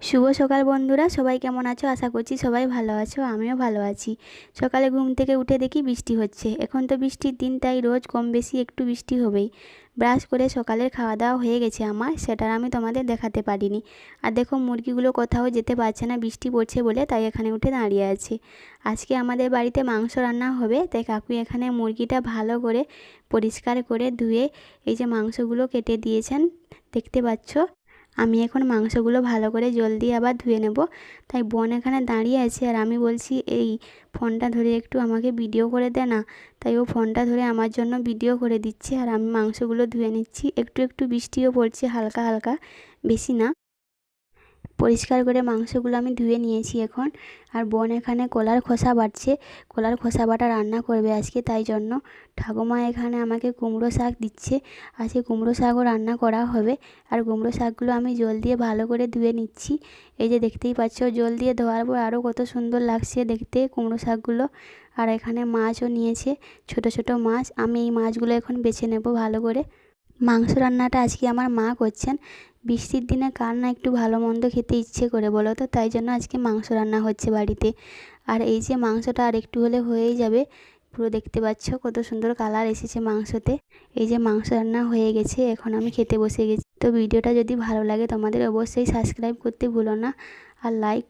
শুভ সকাল বন্ধুরা, সবাই কেমন আছো? আশা করছি সবাই ভালো আছো, আমিও ভালো আছি। সকালে ঘুম থেকে উঠে দেখি বৃষ্টি হচ্ছে। এখন তো বৃষ্টির দিন, তাই রোজ কম বেশি একটু বৃষ্টি হবেই। ব্রাশ করে সকালের খাওয়া দাওয়া হয়ে গেছে আমার, সেটা আমি তোমাদের দেখাতে পারিনি। আর দেখো, মুরগিগুলো কোথাও যেতে পারছে না বৃষ্টি পড়ছে বলে, তাই এখানে উঠে দাঁড়িয়ে আছে। আজকে আমাদের বাড়িতে মাংস রান্না হবে, তাই কাকু এখানে মুরগিটা ভালো করে পরিষ্কার করে ধুয়ে এই যে মাংসগুলো কেটে দিয়েছেন, দেখতে পাচ্ছ। আমি এখন মাংসগুলো ভালো করে জল দিয়ে আবার ধুয়ে নেব। তাই বোন এখানে দাঁড়িয়ে আছে, আর আমি বলছি এই ফোনটা ধরে একটু আমাকে ভিডিও করে দে না। তাই ও ফোনটা ধরে আমার জন্য ভিডিও করে দিচ্ছে, আর আমি মাংসগুলো ধুয়ে নিচ্ছি। একটু একটু বৃষ্টিও পড়ছে, হালকা হালকা, বেশি না। পরিষ্কার করে মাংসগুলো আমি ধুয়ে নিয়েছি এখন। আর বোন এখানে কলার খোসা বাটছে। কলার খোসা বাটা রান্না করবে আজকে, তাই জন্য ঠাকুমা এখানে আমাকে কুমড়ো শাক দিচ্ছে। আজকে কুমড়ো শাকও রান্না করা হবে। আর কুমড়ো শাকগুলো আমি জল দিয়ে ভালো করে ধুয়ে নিচ্ছি। এই যে দেখতেই পাচ্ছ, জল দিয়ে ধোয়ার পর আরও কত সুন্দর লাগছে দেখতে কুমড়ো শাকগুলো। আর এখানে মাছও নিয়েছে, ছোট ছোট মাছ। আমি এই মাছগুলো এখন বেছে নেব ভালো করে। মাংস রান্নাটা আজকে আমার মা করছেন। বৃষ্টির দিনে কার না একটু ভালো মন্দ খেতে ইচ্ছে করে বলো তো, তাই জন্য আজকে মাংস রান্না হচ্ছে বাড়িতে। আর এই যে মাংসটা আর একটু হলে হয়েই যাবে। পুরো দেখতে পাচ্ছ কত সুন্দর কালার এসেছে মাংসতে। এই যে মাংস রান্না হয়ে গেছে, এখন আমি খেতে বসে গেছি। তো ভিডিওটা যদি ভালো লাগে তোমাদের, অবশ্যই সাবস্ক্রাইব করতে ভুলো না, আর লাইক